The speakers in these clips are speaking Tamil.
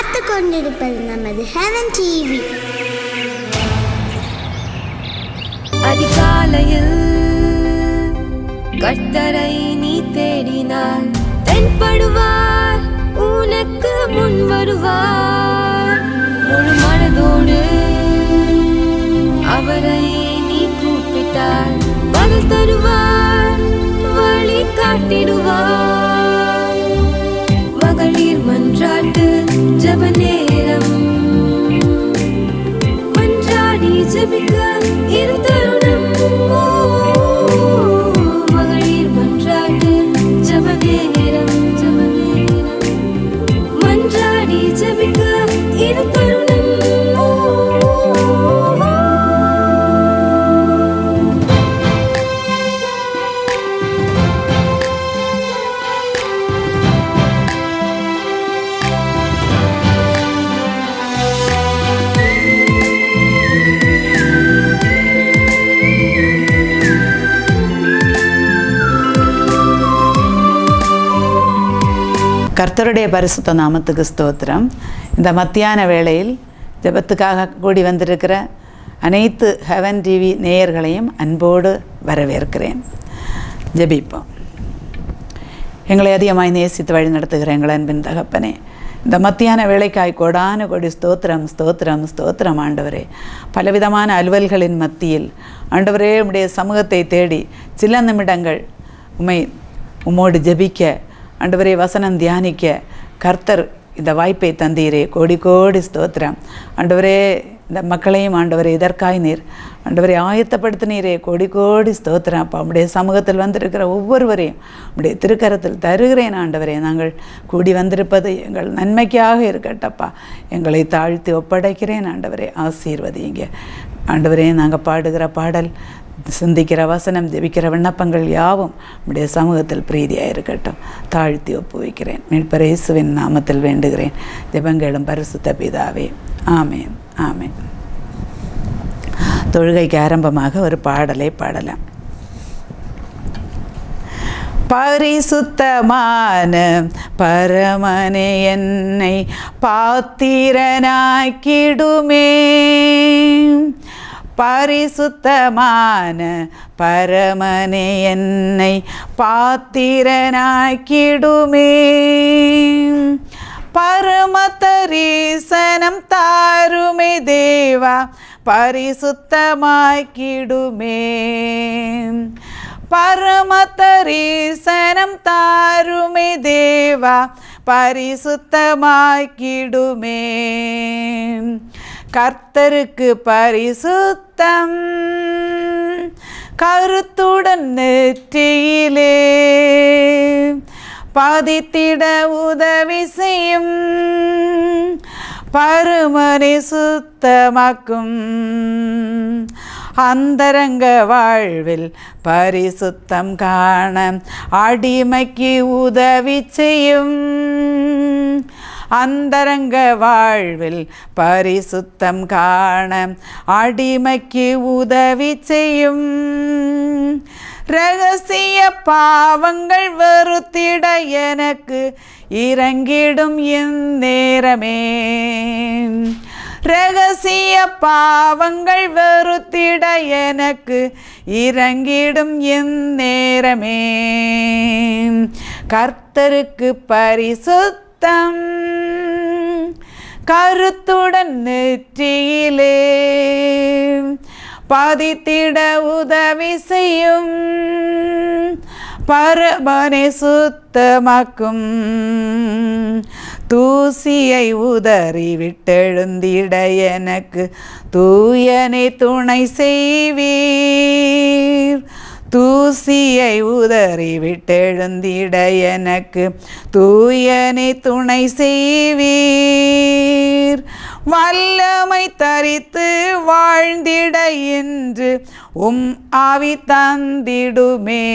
பார்த்து கொண்டிருப்பது நமது ஹெவன் டிவி. அதிகாலையில் கர்த்தரை நீ தேடினார், தென்படுவார், உனக்கு முன் வருவார். முழு மனதோடு அவரை நீ கூப்பிட்டார், பதில் தருவார், வழி காட்டிடுவார். மகளிர் மன்றாட்டு ஜெப நேரம், மன்றாடி ஜெபிக்க இது தருணம். மகளிர் மன்றாட்டு ஜெப நேரம், மன்றாடி ஜெபிக்க இது தருணம். கர்த்தருடைய பரிசுத்த நாமத்துக்கு ஸ்தோத்திரம். இந்த மத்தியான வேளையில் ஜெபத்துக்காக கூடி வந்திருக்கிற அனைத்து ஹெவன் டிவி நேயர்களையும் அன்போடு வரவேற்கிறேன். ஜெபிப்போம். எங்களை அதிகமாய் நேசித்து வழி நடத்துகிற எங்கள் அன்பின் தகப்பனே, இந்த மத்தியான வேளைக்காய் கோடான கோடி ஸ்தோத்திரம் ஸ்தோத்திரம் ஸ்தோத்திரம். ஆண்டவரே, பலவிதமான அலுவல்களின் மத்தியில் ஆண்டவரே உம்முடைய சமூகத்தை தேடி சில நிமிடங்கள் உம்மோடு ஜெபிக்க, ஆண்டவரே வசனம் தியானிக்க கர்த்தர் இந்த வாய்ப்பை தந்தீரே. கோடி கோடி ஸ்தோத்திரம். ஆண்டவரே, இந்த மக்களையும் ஆண்டவரே இதற்காய் நீர் ஆண்டவரை ஆயத்தப்படுத்தினீரே. கோடி கோடி ஸ்தோத்திரம். அப்பா, உம்முடைய சமூகத்தில் வந்திருக்கிற ஒவ்வொருவரையும் உம்முடைய திருக்கரத்தில் தருகிறேன். ஆண்டவரே, நாங்கள் கூடி வந்திருப்பது எங்கள் நன்மைக்காக இருக்கட்டப்பா. எங்களை தாழ்த்தி ஒப்படைக்கிறேன். ஆண்டவரே, ஆசீர்வதிங்க. ஆண்டவரே, நாங்கள் பாடுகிற பாடல், சிந்திக்கிற வசனம், ஜெபிக்கிற விண்ணப்பங்கள் யாவும் உம்முடைய சமூகத்தில் பிரீதியாக இருக்கட்டும். தாழ்த்தி ஒப்புவிக்கிறேன். மீட்பர் இயேசுவின் நாமத்தில் வேண்டுகிறேன். ஜெபங்களும் பரிசுத்த பிதாவே, ஆமேன் ஆமேன். தொழுகைக்கு ஆரம்பமாக ஒரு பாடலை பாடலாம். பரிசுத்தமான பரமனே என்னை பாத்திரனாக்கிடுமே. பரிசுத்தமான பரமனே என்னை பாத்திரனாக்கிடுமே. பரமதரிசனம் தாருமே தேவா, பரிசுத்தமாக்கிடுமே. பரமதரிசனம் தாருமே தேவா, பரிசுத்தமாக்கிடுமே. கர்த்தருக்கு பரிசுத்தம் கருத்துடன் நெற்றியிலே பதித்திட உதவி செய்யும். பருமனை சுத்தமாக்கும் அந்தரங்க வாழ்வில் பரிசுத்தம் காண அடிமைக்கு உதவி செய்யும். அந்தரங்க வாழ்வில் பரிசுத்தம் காண அடிமைக்கு உதவி செய்யும். இரகசிய பாவங்கள் வெறுத்திட எனக்கு இறங்கிடும் இந்நேரமே. இரகசிய பாவங்கள் வெறுத்திட எனக்கு இறங்கிடும் இந்நேரமே. கர்த்தருக்கு பரிசுத்தம் கருத்துடன் நெற்றியிலே பதித்திட உதவி செய்யும். பரமனை சுத்தமாக்கும் தூசியை உதறி விட்டெழுந்திட எனக்கு தூயனை துணை செய்வீர். தூசியை உதறி விட்டெழுந்திட எனக்கு தூயனை துணை செய்வீர். வல்லமை தரித்து வாழ்ந்திட என்று ஆவி தந்திடுமே.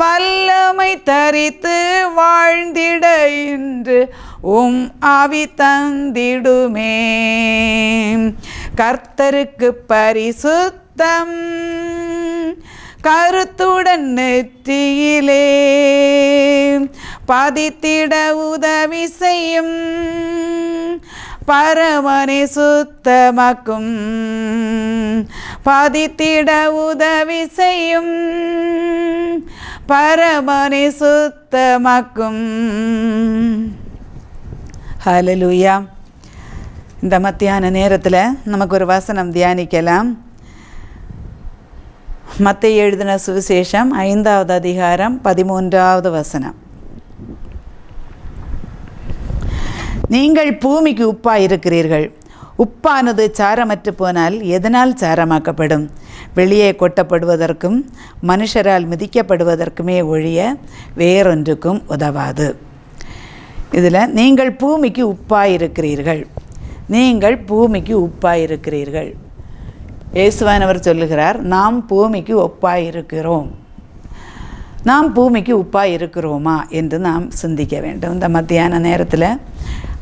வல்லமை தரித்து வாழ்ந்திட என்று ஆவி தந்திடுமே. கர்த்தருக்கு பரிசுத்தம் கருத்துடன் நெற்றியிலே பாதித்திட உதவி செய்யும், பரமனை சுத்தமாக்கும். பாதித்திட உதவி செய்யும், பரமனை சுத்தமாக்கும். ஹல்லேலூயா. இந்த மத்தியான நேரத்தில் நமக்கு ஒரு வசனம் தியானிக்கலாம். மத்தேயு எழுதின சுவிசேஷம் 5வது அதிகாரம் 13வது வசனம். நீங்கள் பூமிக்கு உப்பாய் இருக்கிறீர்கள். உப்பானது சாரமற்று போனால் எதனால் சாரமாக்கப்படும்? வெளியே கொட்டப்படுவதற்கும் மனுஷரால் மிதிக்கப்படுவதற்குமே ஒழிய வேறொன்றுக்கும் உதவாது. இதில் நீங்கள் பூமிக்கு உப்பாய் இருக்கிறீர்கள், நீங்கள் பூமிக்கு உப்பாய் இருக்கிறீர்கள். இயேசுவானவர் சொல்லுகிறார், நாம் பூமிக்கு ஒப்பாய் இருக்கிறோம். நாம் பூமிக்கு உப்பாய் இருக்கிறோமா என்று நாம் சிந்திக்க வேண்டும். இந்த மத்தியான நேரத்தில்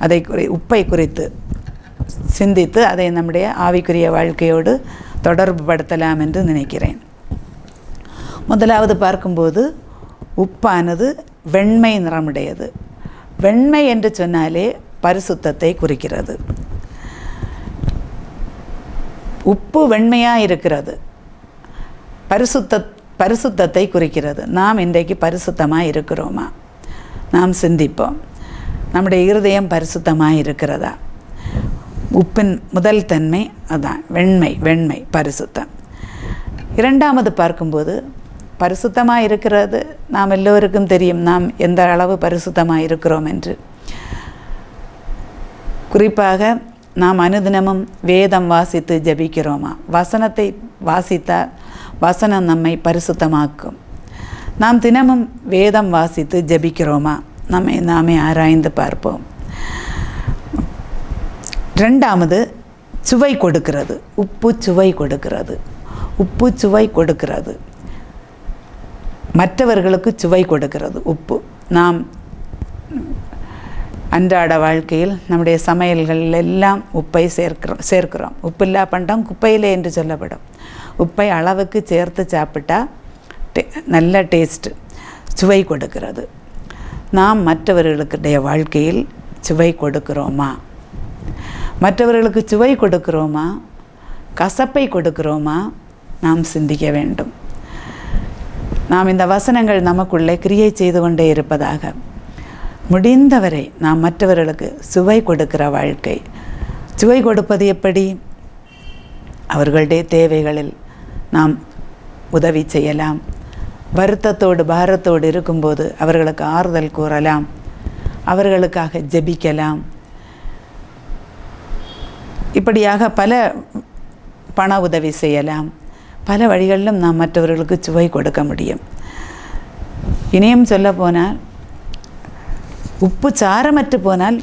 அதை உப்பை குறித்து சிந்தித்து அதை நம்முடைய ஆவிக்குரிய வாழ்க்கையோடு தொடர்பு படுத்தலாம் என்று நினைக்கிறேன். முதலாவது பார்க்கும்போது உப்பானது வெண்மை நிறமுடையது. வெண்மை என்று சொன்னாலே பரிசுத்தத்தை குறிக்கிறது. உப்பு வெண்மையாக இருக்கிறது, பரிசுத்தத்தை குறிக்கிறது. நாம் இன்றைக்கு பரிசுத்தமாக இருக்கிறோமா? நாம் சிந்திப்போம். நம்முடைய இருதயம் பரிசுத்தமாக இருக்கிறதா? உப்பின் முதல் தன்மை அதான், வெண்மை பரிசுத்தம். இரண்டாவது பார்க்கும்போது பரிசுத்தமாக இருக்கிறது நாம் எல்லோருக்கும் தெரியும், நாம் எந்த அளவு பரிசுத்தமாக இருக்கிறோம் என்று. குறிப்பாக நாம் அனுதினமும் வேதம் வாசித்து ஜெபிக்கிறோமா? வசனத்தை வாசித்தால் வசனம் நம்மை பரிசுத்தமாக்கும். நாம் தினமும் வேதம் வாசித்து ஜெபிக்கிறோமா? நாமே ஆராய்ந்து பார்ப்போம். ரெண்டாவது சுவை கொடுக்கிறது. உப்பு சுவை கொடுக்கிறது. உப்பு சுவை கொடுக்கிறது, மற்றவர்களுக்கு சுவை கொடுக்கிறது. உப்பு நாம் அன்றாட வாழ்க்கையில் நம்முடைய சமையல்கள் எல்லாம் உப்பை சேர்க்கிறோம். உப்பில்லா பண்டம் குப்பையிலே என்று சொல்லப்படும். உப்பை அளவுக்கு சேர்த்து சாப்பிட்டா நல்ல டேஸ்ட்டு, சுவை கொடுக்கிறது. நாம் மற்றவர்களுடைய வாழ்க்கையில் சுவை கொடுக்கிறோமா? மற்றவர்களுக்கு சுவை கொடுக்கிறோமா? கசப்பை கொடுக்கிறோமா? நாம் சிந்திக்க வேண்டும். நாம் இந்த வசனங்கள் நமக்குள்ளே கிரியை செய்து கொண்டே இருப்பதாக. முடிந்தவரை நாம் மற்றவர்களுக்கு சுவை கொடுக்கிற வாழ்க்கை. சுவை கொடுப்பது எப்படி? அவர்களுடைய தேவைகளில் நாம் உதவி செய்யலாம். வருத்தத்தோடு பாரத்தோடு இருக்கும்போது அவர்களுக்கு ஆறுதல் கூறலாம், அவர்களுக்காக ஜெபிக்கலாம். இப்படியாக பல பண உதவி செய்யலாம். பல வழிகளிலும் நாம் மற்றவர்களுக்கு சுவை கொடுக்க முடியும். இனியும் சொல்ல போனால் உப்பு சாரமற்று போனால்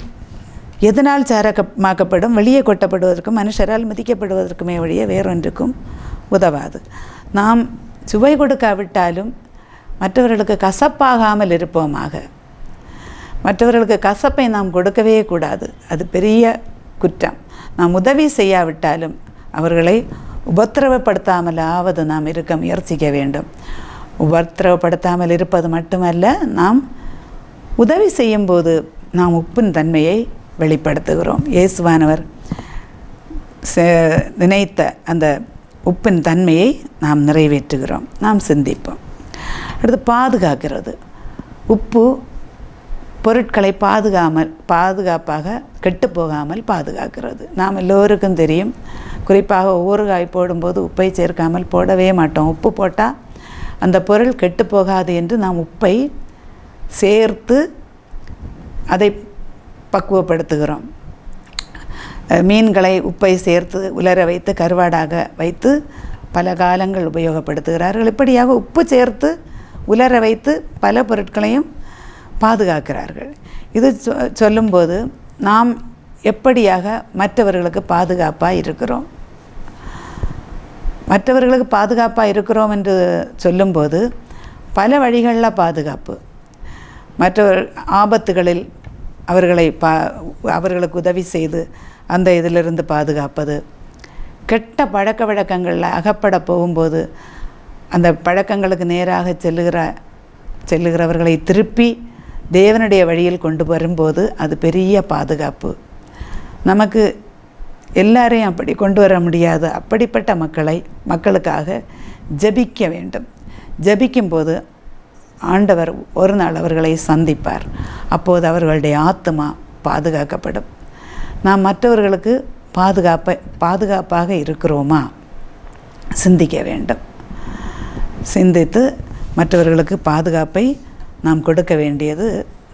எதனால் சாரமாக்கப்படும்? வெளியே கொட்டப்படுவதற்கும் மனுஷரால் மிதிக்கப்படுவதற்குமே ஒழிய வேறொன்றுக்கும் உதவாது. நாம் சுவை கொடுக்காவிட்டாலும் மற்றவர்களுக்கு கசப்பாகாமல் இருப்போமாக. மற்றவர்களுக்கு கசப்பை நாம் கொடுக்கவே கூடாது, அது பெரிய குற்றம். நாம் உதவி செய்யாவிட்டாலும் அவர்களை உபத்திரவப்படுத்தாமலாவது நாம் இருக்க முயற்சிக்க வேண்டும். உபத்திரவப்படுத்தாமல் இருப்பது மட்டுமல்ல, நாம் உதவி செய்யும்போது நாம் உப்பின் தன்மையை வெளிப்படுத்துகிறோம். இயேசுவானவர் நினைத்த அந்த உப்பின் தன்மையை நாம் நிறைவேற்றுகிறோம். நாம் சிந்திப்போம். அடுத்து பாதுகாக்கிறது. உப்பு பொருட்களை பாதுகாப்பாக கெட்டு போகாமல் பாதுகாக்கிறது. நாம் எல்லோருக்கும் தெரியும். குறிப்பாக ஊறுகாய் போடும்போது உப்பை சேர்க்காமல் போடவே மாட்டோம். உப்பு போட்டால் அந்த பொருள் கெட்டு போகாது என்று நாம் உப்பை சேர்த்து அதை பக்குவப்படுத்துகிறோம். மீன்களை உப்பை சேர்த்து உலர வைத்து கருவாடாக வைத்து பல காலங்கள் உபயோகப்படுத்துகிறார்கள். இப்படியாக உப்பு சேர்த்து உலர வைத்து பல பொருட்களையும் பாதுகாக்கிறார்கள். இது சொல்லும்போது நாம் எப்படியாக மற்றவர்களுக்கு பாதுகாப்பாக இருக்கிறோம். மற்றவர்களுக்கு பாதுகாப்பாக இருக்கிறோம் என்று சொல்லும்போது பல வழிகளில் பாதுகாப்பு. மற்றவர் ஆபத்துகளில் அவர்களுக்கு உதவி செய்து அந்த இதிலிருந்து பாதுகாப்பது. கெட்ட பழக்க வழக்கங்களில் அகப்பட போகும்போது அந்த பழக்கங்களுக்கு நேராக செல்லுகிறவர்களை திருப்பி தேவனுடைய வழியில் கொண்டு வரும்போது அது பெரிய பாதுகாப்பு. நமக்கு எல்லாரையும் அப்படி கொண்டு வர முடியாது. அப்படிப்பட்ட மக்களுக்காக ஜெபிக்க வேண்டும். ஜெபிக்கும்போது ஆண்டவர் ஒரு நாள் அவர்களை சந்திப்பார். அப்போது அவர்களுடைய ஆத்துமா பாதுகாக்கப்படும். நாம் மற்றவர்களுக்கு பாதுகாப்பாக இருக்கிறோமா சிந்திக்க வேண்டும். சிந்தித்து மற்றவர்களுக்கு பாதுகாப்பை நாம் கொடுக்க வேண்டியது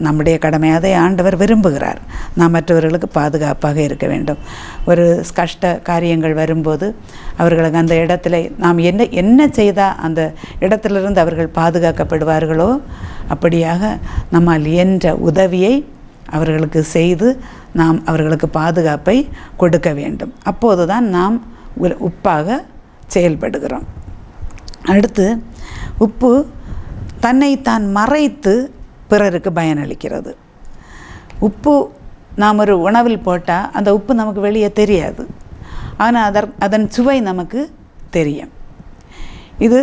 நம்முடைய கடமை. அதை ஆண்டவர் விரும்புகிறார். நாம் மற்றவர்களுக்கு பாதுகாப்பாக இருக்க வேண்டும். ஒரு கஷ்ட காரியங்கள் வரும்போது அவர்களுக்கு அந்த இடத்துல நாம் என்ன செய்தால் அந்த இடத்திலிருந்து அவர்கள் பாதுகாக்கப்படுவார்களோ அப்படியாக நம்மால் இயன்ற உதவியை அவர்களுக்கு செய்து நாம் அவர்களுக்கு பாதுகாப்பை கொடுக்க வேண்டும். அப்போது தான் நாம் உப்பாக செயல்படுகிறோம். அடுத்து, உப்பு தன்னைத்தான் மறைத்து பிறருக்கு பயனளிக்கிறது. உப்பு நாம் ஒரு உணவில் போட்டால் அந்த உப்பு நமக்கு வெளியே தெரியாது, ஆனால் அதன் சுவை நமக்கு தெரியும். இது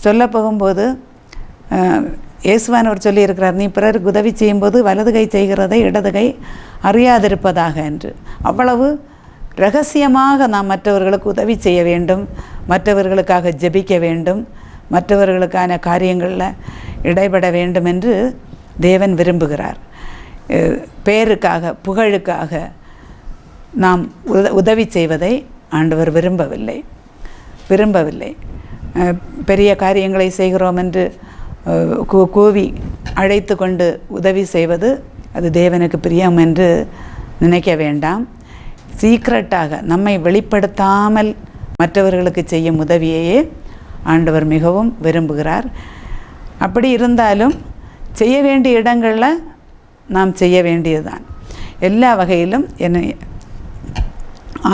சொல்ல போகும்போது இயேசுவானவர் சொல்லியிருக்கிறார், நீ பிறருக்கு உதவி செய்யும்போது வலது கை செய்கிறதை இடது கை அறியாதிருப்பதாக என்று. அவ்வளவு இரகசியமாக நாம் மற்றவர்களுக்கு உதவி செய்ய வேண்டும், மற்றவர்களுக்காக ஜெபிக்க வேண்டும், மற்றவர்களுக்கான காரியங்களில் இடைபட வேண்டும் என்று தேவன் விரும்புகிறார். பேருக்காக புகழுக்காக நாம் உதவி செய்வதை ஆண்டவர் விரும்பவில்லை. பெரிய காரியங்களை செய்கிறோம் என்று கூவி அழைத்து கொண்டு உதவி செய்வது அது தேவனுக்கு பிரியம் என்று நினைக்க வேண்டாம். சீக்ரெட்டாக நம்மை வெளிப்படுத்தாமல் மற்றவர்களுக்கு செய்யும் உதவியையே ஆண்டவர் மிகவும் விரும்புகிறார். அப்படி இருந்தாலும் செய்ய வேண்டிய இடங்களில் நாம் செய்ய வேண்டியதுதான் எல்லா வகையிலும்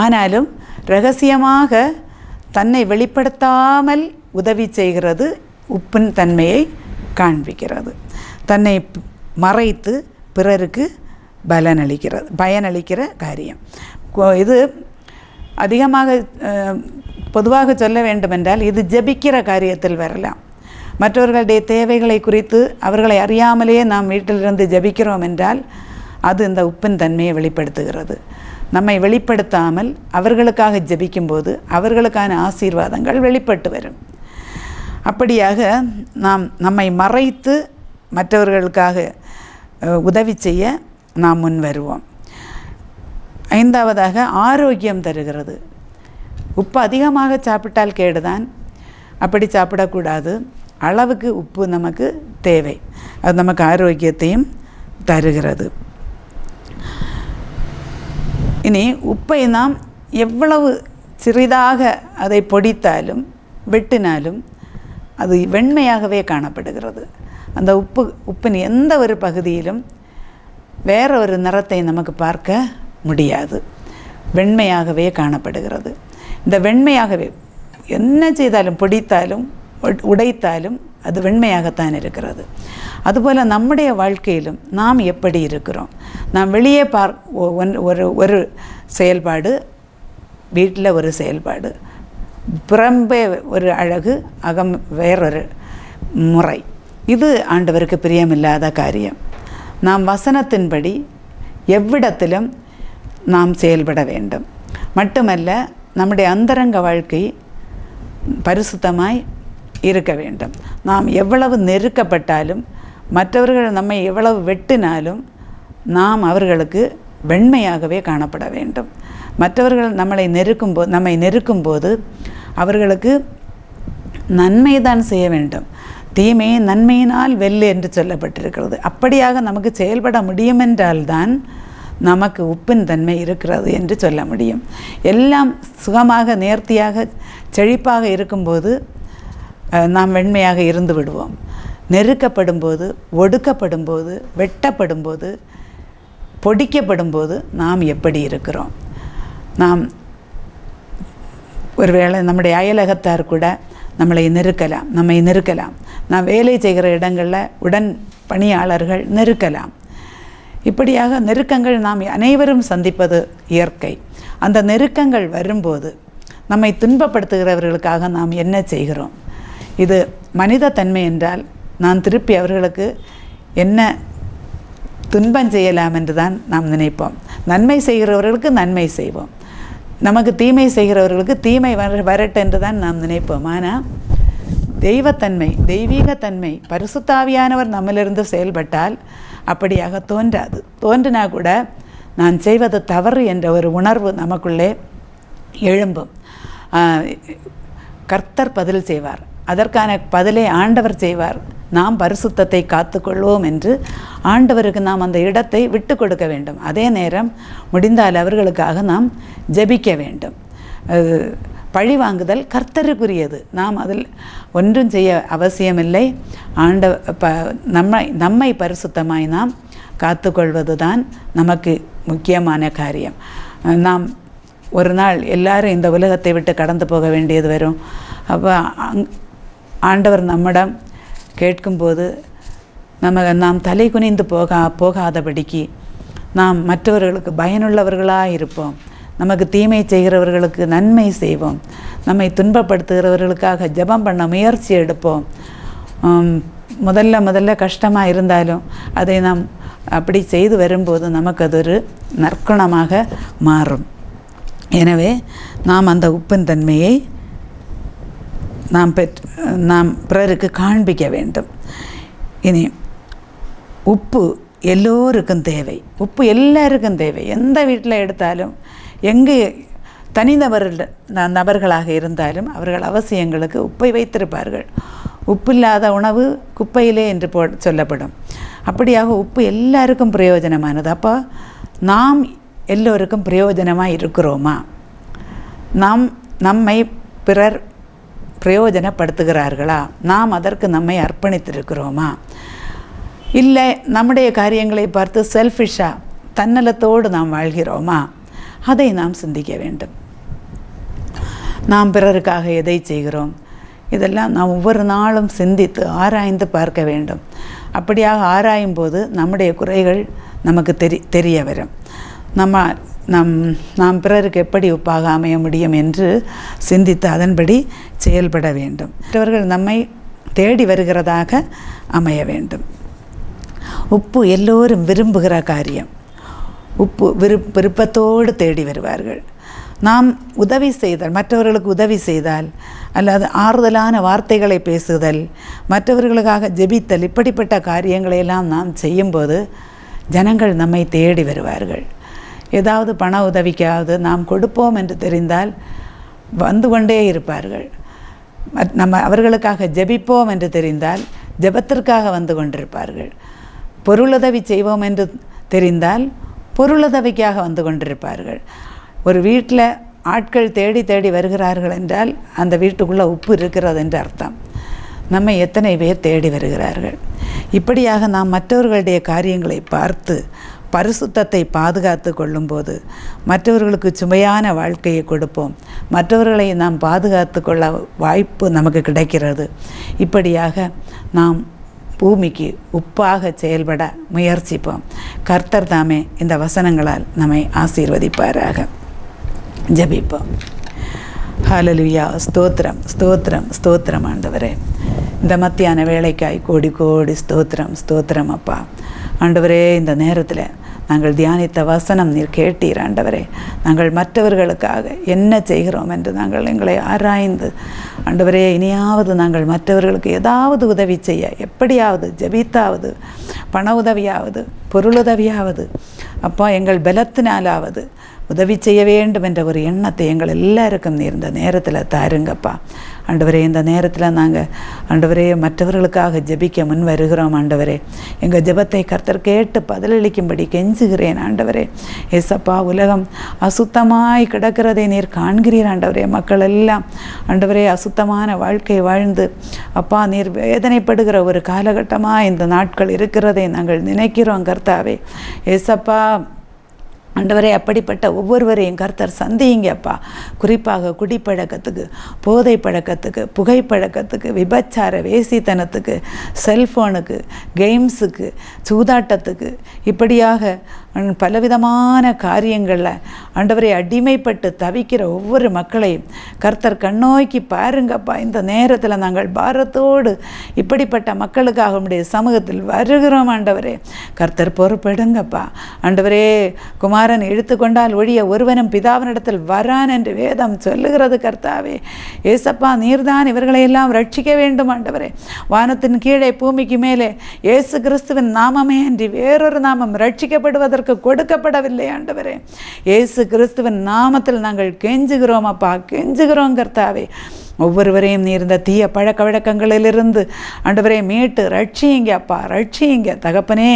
ஆனாலும் இரகசியமாக தன்னை வெளிப்படுத்தாமல் உதவி செய்கிறது உப்பின் தன்மையை காண்பிக்கிறது. தன்னை மறைத்து பிறருக்கு பயனளிக்கிற காரியம். இது அதிகமாக பொதுவாக சொல்ல வேண்டுமென்றால் இது ஜெபிக்கிற காரியத்தில் வரலாம். மற்றவர்களுடைய தேவைகளை குறித்து அவர்களை அறியாமலேயே நாம் வீட்டிலிருந்து ஜெபிக்கிறோம் என்றால் அது இந்த உப்பின் தன்மையை வெளிப்படுத்துகிறது. நம்மை வெளிப்படுத்தாமல் அவர்களுக்காக ஜெபிக்கும்போது அவர்களுக்கான ஆசீர்வாதங்கள் வெளிப்பட்டு வரும். அப்படியாக நாம் நம்மை மறைத்து மற்றவர்களுக்காக உதவி செய்ய நாம் முன் வருவோம். ஐந்தாவதாக, ஆரோக்கியம் தருகிறது. உப்பு அதிகமாக சாப்பிட்டால் கேடுதான், அப்படி சாப்பிடக்கூடாது. அளவுக்கு உப்பு நமக்கு தேவை, அது நமக்கு ஆரோக்கியத்தையும் தருகிறது. இனி உப்பை நாம் எவ்வளவு சிறிதாக அதை பொடித்தாலும் வெட்டினாலும் அது வெண்மையாகவே காணப்படுகிறது. அந்த உப்பின் எந்த ஒரு பகுதியிலும் வேற ஒரு நிறத்தை நமக்கு பார்க்க முடியாது, வெண்மையாகவே காணப்படுகிறது. இந்த வெண்மையாகவே என்ன செய்தாலும் பொடித்தாலும் உடைத்தாலும் அது வெண்மையாகத்தான் இருக்கிறது. அதுபோல் நம்முடைய வாழ்க்கையிலும் நாம் எப்படி இருக்கிறோம்? நாம் வெளியே ஒரு செயல்பாடு, வீட்டில் ஒரு செயல்பாடு, புறம்பே ஒரு அழகு, அகம் வேறொரு முறை. இது ஆண்டவருக்கு பிரியமில்லாத காரியம். நாம் வசனத்தின்படி எவ்விடத்திலும் நாம் செயல்பட வேண்டும். மட்டுமல்ல, நம்முடைய அந்தரங்க வாழ்க்கை பரிசுத்தமாய் இருக்க வேண்டும். நாம் எவ்வளவு நெருக்கப்பட்டாலும் மற்றவர்கள் நம்மை எவ்வளவு வெட்டினாலும் நாம் அவர்களுக்கு வெண்மையாகவே காணப்பட வேண்டும். மற்றவர்கள் நம்மை நெருக்கும்போது அவர்களுக்கு நன்மைதான் செய்ய வேண்டும். தீமையை நன்மையினால் வெல்லு என்று சொல்லப்பட்டிருக்கிறது. அப்படியாக நமக்கு செயல்பட முடியுமென்றால்தான் நமக்கு உப்பின் தன்மை இருக்கிறது என்று சொல்ல முடியும். எல்லாம் சுகமாக நேர்த்தியாக செழிப்பாக இருக்கும்போது நாம் வெண்மையாக இருந்து விடுவோம். நெருக்கப்படும் போது, ஒடுக்கப்படும் போது, வெட்டப்படும் போது, பொடிக்கப்படும் போது நாம் எப்படி இருக்கிறோம்? நாம் ஒருவேளை நம்முடைய அயலகத்தார் கூட நம்மை நெருக்கலாம். நாம் வேலை செய்கிற இடங்களில் உடன் பணியாளர்கள் நெருக்கலாம். இப்படியாக நெருக்கங்கள் நாம் அனைவரும் சந்திப்பது இயற்கை. அந்த நெருக்கங்கள் வரும்போது நம்மை துன்பப்படுத்துகிறவர்களுக்காக நாம் என்ன செய்கிறோம்? இது மனித தன்மை என்றால் நான் திருப்பி அவர்களுக்கு என்ன துன்பம் செய்யலாம் என்று தான் நாம் நினைப்போம். நன்மை செய்கிறவர்களுக்கு நன்மை செய்வோம், நமக்கு தீமை செய்கிறவர்களுக்கு தீமை வரட்டும் என்று தான் நாம் நினைப்போம். ஆனால் தெய்வத்தன்மை, தெய்வீகத்தன்மை, பரிசுத்தாவியானவர் நம்மளிருந்து செயல்பட்டால் அப்படியாக தோன்றாது. தோன்றினா கூட நான் செய்வது தவறு என்ற ஒரு உணர்வு நமக்குள்ளே எழும்பும். கர்த்தர் பதில் செய்வார், அதற்கான பதிலை ஆண்டவர் செய்வார். நாம் பரிசுத்தத்தை காத்துக்கொள்வோம் என்று ஆண்டவருக்கு நாம் அந்த இடத்தை விட்டு கொடுக்க வேண்டும். அதே நேரம் முடிந்தால் அவர்களுக்காக நாம் ஜெபிக்க வேண்டும். பழி வாங்குதல் கர்த்தருக்குரியது, நாம் அதில் ஒன்றும் செய்ய அவசியமில்லை. நம்மை பரிசுத்தமாய் நாம் காத்துக்கொள்வது தான் நமக்கு முக்கியமான காரியம். நாம் ஒரு நாள் எல்லாரும் இந்த உலகத்தை விட்டு கடந்து போக வேண்டியது வரும். அப்போ ஆண்டவர் நம்மிடம் கேட்கும்போது நாம் தலை குனிந்து போகாதபடிக்கு நாம் மற்றவர்களுக்கு பயனுள்ளவர்களாக இருப்போம். நமக்கு தீமை செய்கிறவர்களுக்கு நன்மை செய்வோம். நம்மை துன்பப்படுத்துகிறவர்களுக்காக ஜெபம் பண்ண முயற்சி எடுப்போம். முதல்ல கஷ்டமாக இருந்தாலும் அதை நாம் அப்படி செய்து வரும்போது நமக்கு அது ஒரு நற்குணமாக மாறும். எனவே நாம் அந்த உப்பின் தன்மையை நாம் பிறருக்கு காண்பிக்க வேண்டும். இனி உப்பு எல்லோருக்கும் தேவை. உப்பு எல்லாருக்கும் தேவை. எந்த வீட்டில் எடுத்தாலும், எங்கு நபர்களாக இருந்தாலும் அவர்கள் அவசியங்களுக்கு உப்பை வைத்திருப்பார்கள். உப்பில்லாத உணவு குப்பையிலே என்று சொல்லப்படும். அப்படியாக உப்பு எல்லாருக்கும் பிரயோஜனமானது. அப்போ நாம் எல்லோருக்கும் பிரயோஜனமாக இருக்கிறோமா? நம்மை பிறர் பிரயோஜனப்படுத்துகிறார்களா? நாம் அதற்கு நம்மை அர்ப்பணித்திருக்கிறோமா? இல்லை நம்முடைய காரியங்களை பார்த்து செல்ஃபிஷாக தன்னலத்தோடு நாம் வாழ்கிறோமா? அதை நாம் சிந்திக்க வேண்டும். நாம் பிறருக்காக எதை செய்கிறோம்? இதெல்லாம் நாம் ஒவ்வொரு நாளும் சிந்தித்து ஆராய்ந்து பார்க்க வேண்டும். அப்படியாக ஆராயும் போது நம்முடைய குறைகள் நமக்கு தெரிய வரும். நாம் பிறருக்கு எப்படி உப்பாக அமைய முடியும் என்று சிந்தித்து அதன்படி செயல்பட வேண்டும். மற்றவர்கள் நம்மை தேடி வருகிறதாக அமைய வேண்டும். உப்பு எல்லோரும் விரும்புகிற காரியம். உப்பு விருப்பத்தோடு தேடி வருவார்கள். நாம் உதவி செய்தல், மற்றவர்களுக்கு உதவி செய்தால் அல்லது ஆறுதலான வார்த்தைகளை பேசுதல், மற்றவர்களுக்காக ஜெபித்தல், இப்படிப்பட்ட காரியங்களையெல்லாம் நாம் செய்யும்போது ஜனங்கள் நம்மை தேடி வருவார்கள். ஏதாவது பண உதவிக்காவது நாம் கொடுப்போம் என்று தெரிந்தால் வந்து கொண்டே இருப்பார்கள். அவர்களுக்காக ஜெபிப்போம் என்று தெரிந்தால் ஜெபத்திற்காக வந்து கொண்டிருப்பார்கள். பொருளுதவி செய்வோம் என்று தெரிந்தால் பொருளுதவிக்காக வந்து கொண்டிருப்பார்கள். ஒரு வீட்டில் ஆட்கள் தேடி தேடி வருகிறார்கள் என்றால் அந்த வீட்டுக்குள்ளே உப்பு இருக்கிறது என்று அர்த்தம். நம்மை எத்தனை பேர் தேடி வருகிறார்கள்? இப்படியாக நாம் மற்றவர்களுடைய காரியங்களை பார்த்து பரிசுத்தத்தை பாதுகாத்து கொள்ளும்போது மற்றவர்களுக்கு சுமையான வாழ்க்கையை கொடுப்போம். மற்றவர்களை நாம் பாதுகாத்து கொள்ள வாய்ப்பு நமக்கு கிடைக்கிறது. இப்படியாக நாம் பூமிக்கு உப்பாக செயல்பட முயற்சிப்போம். கர்த்தர் தாமே இந்த வசனங்களால் நம்மை ஆசீர்வதிப்பாராக. ஜெபிப்போம். ஹல்லேலூயா. ஸ்தோத்திரம், ஸ்தோத்திரம், ஸ்தோத்திரம் ஆண்டவரே. இந்த மத்தியான வேளைக்காய் கோடி கோடி ஸ்தோத்திரம், ஸ்தோத்திரம் அப்பா. ஆண்டவரே, இந்த நேரத்தில் நாங்கள் தியானித்த வசனம் நீர் கேட்டீர் ஆண்டவரே. நாங்கள் மற்றவர்களுக்காக என்ன செய்கிறோம் என்று நாங்கள் எங்களை ஆராய்ந்து ஆண்டவரே, இனியாவது நாங்கள் மற்றவர்களுக்கு ஏதாவது உதவி செய்ய, எப்படியாவது ஜெபித்தாவது, பண உதவியாவது, பொருளுதவியாவது, அப்பா எங்கள் பலத்தினாலாவது உதவி செய்ய வேண்டும் என்ற ஒரு எண்ணத்தை எங்கள் எல்லாருக்கும் நீர் இந்த நேரத்தில் தாருங்கப்பா. ஆண்டவரே, இந்த நேரத்தில் நாங்கள் ஆண்டவரே மற்றவர்களுக்காக ஜெபிக்க முன் வருகிறோம் ஆண்டவரே. எங்கள் ஜெபத்தை கர்த்தர் கேட்டு பதிலளிக்கும்படி கெஞ்சுகிறேன் ஆண்டவரே. ஏசப்பா, உலகம் அசுத்தமாய் கிடக்கிறதை நீர் காண்கிறீர் ஆண்டவரே. மக்கள் எல்லாம் ஆண்டவரே அசுத்தமான வாழ்க்கை வாழ்ந்து அப்பா நீர் வேதனைப்படுகிற ஒரு காலகட்டமாக இந்த நாட்கள் இருக்கிறதை நாங்கள் நினைக்கிறோம் கர்த்தாவே. ஏசப்பா ஆண்டவரே, அப்படிப்பட்ட ஒவ்வொருவரையும் கர்த்தர் சந்திங்கப்பா. குறிப்பாக குடிப்பழக்கத்துக்கு, போதை பழக்கத்துக்கு, புகைப்பழக்கத்துக்கு, விபச்சார வேசித்தனத்துக்கு, செல்ஃபோனுக்கு, கேம்ஸுக்கு, சூதாட்டத்துக்கு, இப்படியாக பலவிதமான காரியங்களில் ஆண்டவரை அடிமைப்பட்டு தவிக்கிற ஒவ்வொரு மக்களையும் கர்த்தர் கண்ணோக்கி பாருங்கப்பா. இந்த நேரத்தில் நாங்கள் பாரத்தோடு இப்படிப்பட்ட மக்களுக்காக உம்முடைய சமூகத்தில் வருகிறோம் ஆண்டவரே. கர்த்தர் பொறுப்பெடுங்கப்பா ஆண்டவரே. குமாரன் எடுத்துக்கொண்டால் ஒழிய ஒருவனும் பிதாவினிடத்தில் வரான் என்று வேதம் சொல்லுகிறது கர்த்தாவே. ஏசப்பா, நீர்தான் இவர்களையெல்லாம் ரட்சிக்க வேண்டும் ஆண்டவரே. வானத்தின் கீழே பூமிக்கு மேலே இயேசு கிறிஸ்துவின் நாமமே அன்றி வேறொரு நாமம் ரட்சிக்கப்படுவதற்கு கொடுக்கப்படவில்லை ஆண்டவரே. இயேசு கிறிஸ்துவின் நாமத்தில் நாங்கள் கெஞ்சுகிறோம் அப்பா, கெஞ்சுகிறோம் கர்த்தாவே. ஒவ்வொருவரையும் நீர் இந்த தீய பழக்க வழக்கங்களிலிருந்து ஆண்டவரே மீட்டு ரட்சியுங்க அப்பா, ரட்சியுங்க தகப்பனே.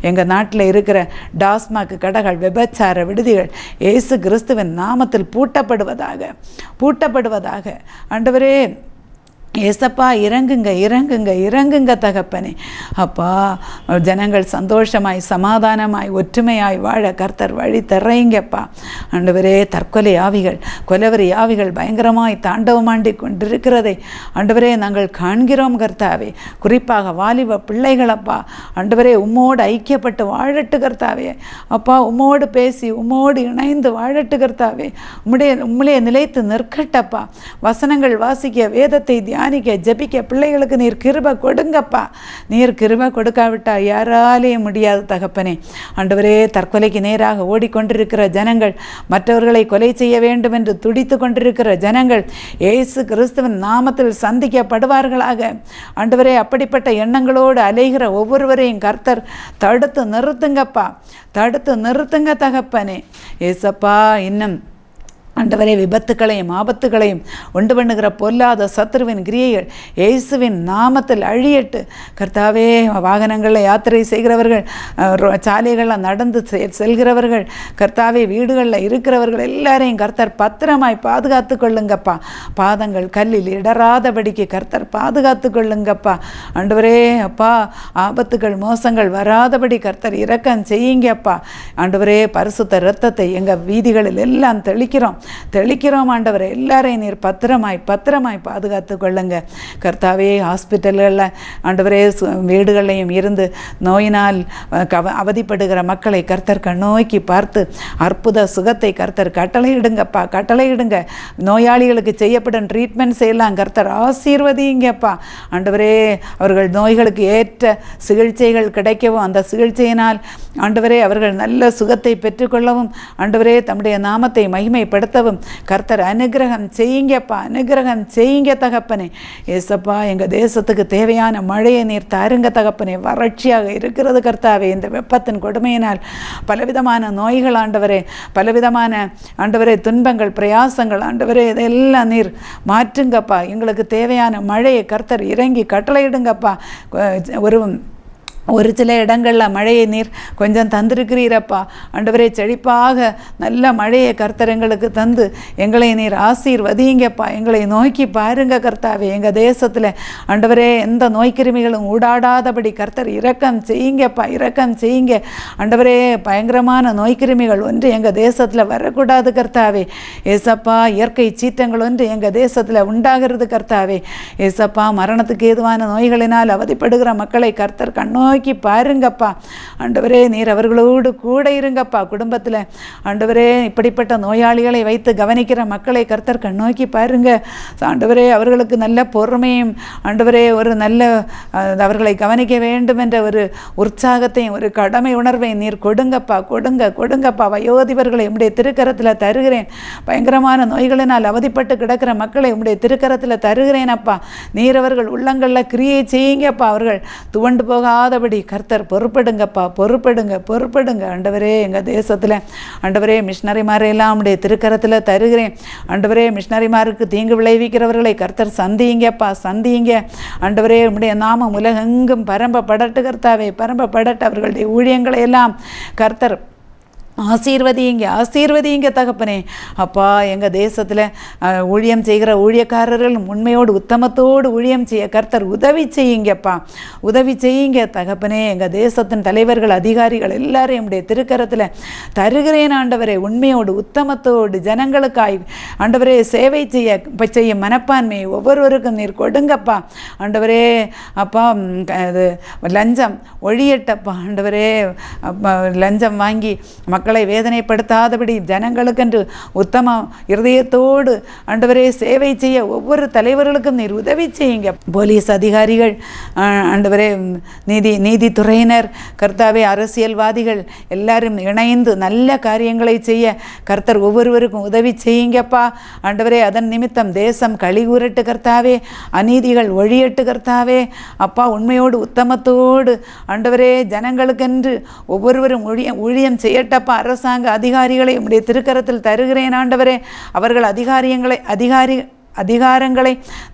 எங்கள் நாட்டில் இருக்கிற டாஸ்மாக் கடைகள், விபச்சார விடுதிகள் இயேசு கிறிஸ்துவின் நாமத்தில் பூட்டப்படுவதாக ஆண்டவரே. ஏசப்பா, இறங்குங்க இறங்குங்க இறங்குங்க தகப்பனே. அப்பா, ஜனங்கள் சந்தோஷமாய் சமாதானமாய் ஒற்றுமையாய் வாழ கர்த்தர் வழி தர்றீங்கப்பா ஆண்டவரே. தற்கொலை ஆவிகள், கொலவரி ஆவிகள் பயங்கரமாய் தாண்டவமாண்டி கொண்டிருக்கிறதை ஆண்டவரே நாங்கள் காண்கிறோம் கர்த்தாவே. குறிப்பாக வாலிப பிள்ளைகளப்பா ஆண்டவரே, உம்மோடு ஐக்கியப்பட்டு வாழட்டு கர்த்தாவே. அப்பா, உம்மோடு பேசி உம்மோடு இணைந்து வாழட்டு கர்த்தாவே. உம்முடைய நிலைத்து நிற்கட்டப்பா. வசனங்கள் வாசிக்க, வேதத்தை தியானிக்க, ஜெபிக்க பிள்ளைகளுக்கு நீர் கிருபை கொடுங்கப்பா. நீர் கிருபை கொடுக்காவிட்டா யாராலேயும் முடியாது தகப்பனே. ஆண்டவரே, தற்கொலைக்கு நேராக ஓடிக்கொண்டிருக்கிற ஜனங்கள், மற்றவர்களை கொலை செய்ய வேண்டும் என்று துடித்து கொண்டிருக்கிற ஜனங்கள் இயேசு கிறிஸ்துவின் நாமத்தில் சந்திக்கப்படுவார்களாக ஆண்டவரே. அப்படிப்பட்ட எண்ணங்களோடு அலைகிற ஒவ்வொருவரையும் கர்த்தர் தடுத்து நிறுத்துங்கப்பா, தடுத்து நிறுத்துங்க தகப்பனே. ஏசப்பா, இன்னும் ஆண்டவரே, விபத்துக்களையும் ஆபத்துகளையும் உண்டு பண்ணுகிற பொல்லாத சத்துருவின் கிரியைகள் இயேசுவின் நாமத்தில் அழியட்டு கர்த்தாவே. வாகனங்களில் யாத்திரை செய்கிறவர்கள், சாலைகளில் நடந்து செல்கிறவர்கள் கர்த்தாவே, வீடுகளில் இருக்கிறவர்கள் எல்லாரையும் கர்த்தர் பத்திரமாய் பாதுகாத்து கொள்ளுங்கப்பா. பாதங்கள் கல்லில் இடராதபடிக்கு கர்த்தர் பாதுகாத்து கொள்ளுங்கப்பா ஆண்டவரே. அப்பா, ஆபத்துகள் மோசங்கள் வராதபடி கர்த்தர் இரக்கம் செய்யுங்கப்பா ஆண்டவரே. பரிசுத்த இரத்தத்தை எங்கள் வீதிகளில் எல்லாம் தெளிக்கிறோம் ஆண்டவரே. எல்லாரையும் நீர் பத்திரமாய் பாதுகாத்து கொள்ளுங்க கர்த்தாவே. ஹாஸ்பிட்டல்களில் ஆண்டவரே, வீடுகளையும் இருந்து நோயினால் அவதிப்படுகிற மக்களை கர்த்தர் கண்ணோக்கி பார்த்து அற்புத சுகத்தை கர்த்தர் கட்டளையிடுங்கப்பா, கட்டளையிடுங்க. நோயாளிகளுக்கு செய்யப்படும் ட்ரீட்மெண்ட் செய்யலாம் கர்த்தர் ஆசீர்வதிங்கப்பா ஆண்டவரே. அவர்கள் நோய்களுக்கு ஏற்ற சிகிச்சைகள் கிடைக்கவும், அந்த சிகிச்சையினால் ஆண்டவரே அவர்கள் நல்ல சுகத்தை பெற்றுக்கொள்ளவும் ஆண்டவரே, தம்முடைய நாமத்தை மகிமைப்படுத்தவும் கர்த்தர் அனுகிரகம் செய்யுங்கப்பா, அனுகிரகம் செய்யுங்க தகப்பனே. ஏசப்பா, எங்கள் தேசத்துக்கு தேவையான மழையை நீர் தாருங்க தகப்பனே. வறட்சியாக இருக்கிறது கர்த்தாவே. இந்த வெப்பத்தின் கொடுமையினால் பலவிதமான நோய்கள் ஆண்டவரே, பலவிதமான ஆண்டவரே துன்பங்கள், பிரயாசங்கள் ஆண்டவரே, இதெல்லாம் நீர் மாற்றுங்கப்பா. எங்களுக்கு தேவையான மழையை கர்த்தர் இறங்கி கட்டளையிடுங்கப்பா. ஒரு சில இடங்களில் மழையை நீர் கொஞ்சம் தந்திருக்கிறீரப்பா ஆண்டவரே. செழிப்பாக நல்ல மழையை கர்த்தர் எங்களுக்கு தந்து எங்களை நீர் ஆசீர்வதிங்கப்பா. எங்களை நோக்கி பாருங்க கர்த்தாவே. எங்கள் தேசத்தில் ஆண்டவரே எந்த நோய்க்கிருமிகளும் ஊடாடாதபடி கர்த்தர் இரக்கம் செய்யுங்கப்பா, இரக்கம் செய்யுங்க ஆண்டவரே. பயங்கரமான நோய்க்கிருமிகள் ஒன்று எங்கள் தேசத்தில் வரக்கூடாது கர்த்தாவே. ஏசப்பா, இயற்கை சீற்றங்கள் ஒன்று எங்கள் தேசத்தில் உண்டாகிறது கர்த்தாவே. ஏசப்பா, மரணத்துக்கு ஏதுவான நோய்களினால் அவதிப்படுகிற மக்களை கர்த்தர் கண்ணோக்கி பாருங்கப்பா ஆண்டவரே. நீர் அவர்களோடு கூட இருங்கப்பா. குடும்பத்தில் ஆண்டவரே, இப்படிப்பட்ட நோயாளிகளை வைத்து கவனிக்கிற மக்களை கர்த்தர் கண்ணோக்கி பாருங்க ஆண்டவரே. அவர்களுக்கு நல்ல பொறுமையும் ஆண்டவரே, ஒரு நல்ல அவர்களை கவனிக்க வேண்டும் என்ற ஒரு உற்சாகத்தையும் ஒரு கடமை உணர்வை நீர் கொடுங்கப்பா. வயோதிபர்களை உம்முடைய திருக்கரத்தில் தருகிறேன். பயங்கரமான நோய்களினால் அவதிப்பட்டு கிடக்கிற மக்களை உம்முடைய திருக்கரத்தில் தருகிறேன் அப்பா. நீர் அவர்கள் உள்ளங்களில் கிரியை செய்யுங்கப்பா. அவர்கள் துவண்டு போகாதபடி கர்த்தர் பொறுப்படுங்கப்பா, பொறுப்படுங்க ஆண்டவரே. எங்கள் தேசத்தில் ஆண்டவரே, மிஷினரிமாரையெல்லாம் உம்முடைய திருக்கரத்தில் தருகிறேன் ஆண்டவரே. மிஷினரிமாருக்கு தீங்கு விளைவிக்கிறவர்களை கர்த்தர் சந்தியுங்கப்பா, சந்தியுங்க ஆண்டவரே. உம்முடைய நாமம் உலகெங்கும் பரம்பப்படட்டு கர்த்தாவே, பரம்பப்படட்டு. அவர்களுடைய ஊழியங்களை எல்லாம் கர்த்தர் ஆசீர்வதிங்க தகப்பனே. அப்பா, எங்கள் தேசத்தில் ஊழியம் செய்கிற ஊழியக்காரர்கள் உண்மையோடு உத்தமத்தோடு ஊழியம் செய்ய கர்த்தர் உதவி செய்யுங்கப்பா, உதவி செய்யுங்க தகப்பனே. எங்கள் தேசத்தின் தலைவர்கள் அதிகாரிகள் எல்லாரும் என்னுடைய திருக்கரத்தில் தருகிறேன் ஆண்டவரே. உண்மையோடு உத்தமத்தோடு ஜனங்களுக்காய் ஆண்டவரே சேவை செய்ய மனப்பான்மை ஒவ்வொருவருக்கும் நீர் கொடுங்கப்பா ஆண்டவரே. அப்பா, அது லஞ்சம் ஒழியட்டப்பா ஆண்டவரே. லஞ்சம் வாங்கி மக்களை வேதனைப்படுத்தாதபடி ஜனங்களுக்கென்று உத்தம இருதயத்தோடு ஆண்டவரே சேவை செய்ய ஒவ்வொரு தலைவர்களுக்கும் நீர் உதவி செய்யுங்க. போலீஸ் அதிகாரிகள் ஆண்டவரே, நீதித்துறையினர் கர்த்தாவே, அரசியல்வாதிகள் எல்லாரும் இணைந்து நல்ல காரியங்களை செய்ய கர்த்தர் ஒவ்வொருவருக்கும் உதவி செய்யுங்கப்பா ஆண்டவரே. அதன் நிமித்தம் தேசம் களிகூரட்டு கர்த்தாவே, அநீதிகள் ஒழியட்டு கர்த்தாவே. அப்பா, உண்மையோடு உத்தமத்தோடு ஆண்டவரே ஜனங்களுக்கென்று ஒவ்வொருவரும் ஊழியம் செய்யட்டப்பா. அரசாங்க அதிகாரிகளை உம்முடைய திருக்கரத்தில் தருகிறேன் ஆண்டவரே. அவர்கள் அதிகாரங்களை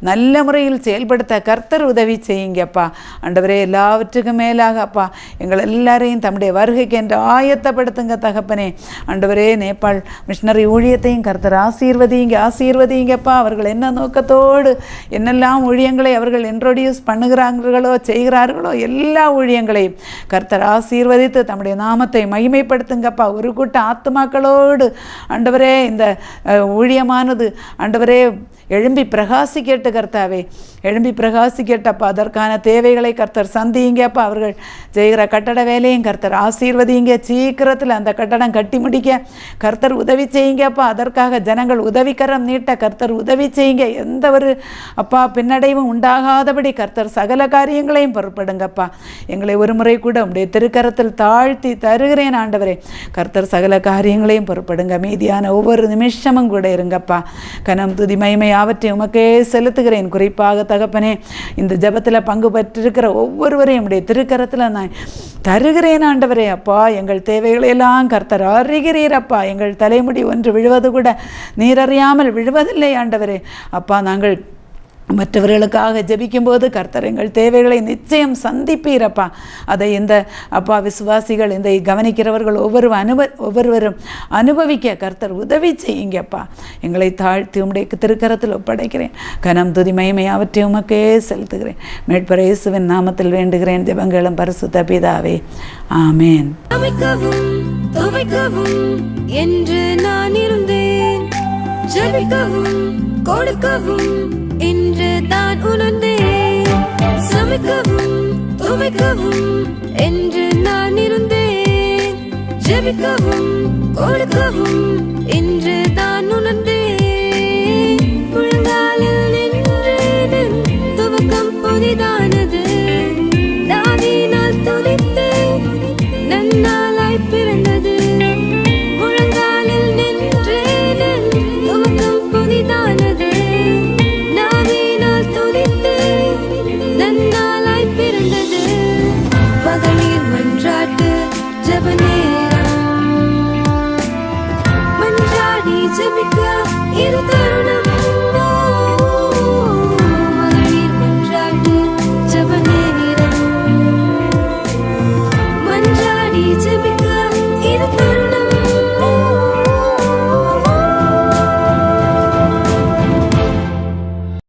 நல்ல முறையில் செயல்படுத்த கர்த்தர் உதவி செய்யுங்கப்பா ஆண்டவரே. எல்லாவற்றுக்கும் மேலாக அப்பா, எங்கள் எல்லாரையும் தம்முடைய வருகைக்கு என்று ஆயத்தப்படுத்துங்க தகப்பனே ஆண்டவரே. நேபாள் மிஷனரி ஊழியத்தையும் கர்த்தர் ஆசீர்வதிங்கப்பா. அவர்கள் என்ன நோக்கத்தோடு என்னெல்லாம் ஊழியங்களை அவர்கள் இன்ட்ரோடியூஸ் செய்கிறார்களோ எல்லா ஊழியங்களையும் கர்த்தர் ஆசீர்வதித்து தம்முடைய நாமத்தை மகிமைப்படுத்துங்கப்பா. ஒரு கூட்ட ஆத்துமாக்களோடு ஆண்டவரே இந்த ஊழியமானது ஆண்டவரே எழும்பி பிரகாசிக்கட்டு கர்த்தாவே, எழும்பி பிரகாசிக்கட்டப்பா. அதற்கான தேவைகளை கர்த்தர் சந்திங்கப்பா. அவர்கள் செய்கிற கட்டட வேலையும் கர்த்தர் ஆசீர்வதிங்க. சீக்கிரத்தில் அந்த கட்டடம் கட்டி முடிக்க கர்த்தர் உதவி செய்யுங்கப்பா. அதற்காக ஜனங்கள் உதவிக்கரம் நீட்ட கர்த்தர் உதவி செய்யுங்க. எந்த ஒரு அப்பா பின்னடைவும் உண்டாகாதபடி கர்த்தர் சகல காரியங்களையும் பொறுப்படுங்கப்பா. எங்களை ஒரு முறை கூட உடைய திருக்கரத்தில் தாழ்த்தி தருகிறேன் ஆண்டவரே. கர்த்தர் சகல காரியங்களையும் பொறுப்படுங்க. மீதியான ஒவ்வொரு நிமிஷமும் கூட இருங்கப்பா. கனம் துதி மகிமை அவற்றை உமக்கே செலுத்துகிறேன். குறிப்பாக தகப்பனே, இந்த ஜெபத்தில் பங்கு பெற்றிருக்கிற ஒவ்வொருவரையும் உடைய திருக்கரத்தில் நான் தருகிறேன் ஆண்டவரே. அப்பா, எங்கள் தேவைகளையெல்லாம் கர்த்தர் அறிகிறீரப்பா. எங்கள் தலைமுடி ஒன்று விழுவது கூட நீரறியாமல் விழுவதில்லை ஆண்டவரே. அப்பா, நாங்கள் மற்றவர்களுக்காக ஜெபிக்கும்போது கர்த்தர் எங்கள் தேவைகளை நிச்சயம் சந்திப்பீரப்பா. அதை இந்த அப்பா விசுவாசிகள், இந்த கவனிக்கிறவர்கள் ஒவ்வொருவரும் அனுபவிக்க கர்த்தர் உதவி செய்யுங்கப்பா. எங்களை தாழ்த்தி உம்முடைய திருக்கரத்தில் ஒப்படைக்கிறேன். கனம் துதி மகிமை அவற்றை உமக்கே செலுத்துகிறேன். மீட்பர் இயேசுவின் நாமத்தில் வேண்டுகிறேன் ஜெபங்களும் பரிசுத்த பிதாவே, ஆமேன். என்று நான் இருந்தேன், ஜெபிக்கவும் கொடுக்கவும் என்று தான் உணர்ந்தேன். சமைக்கவும் துவைக்கவும் என்று நான் இருந்தேன், ஜெபிக்கவும் கொடுக்கவும் என்று தான் உணர்ந்தேன்.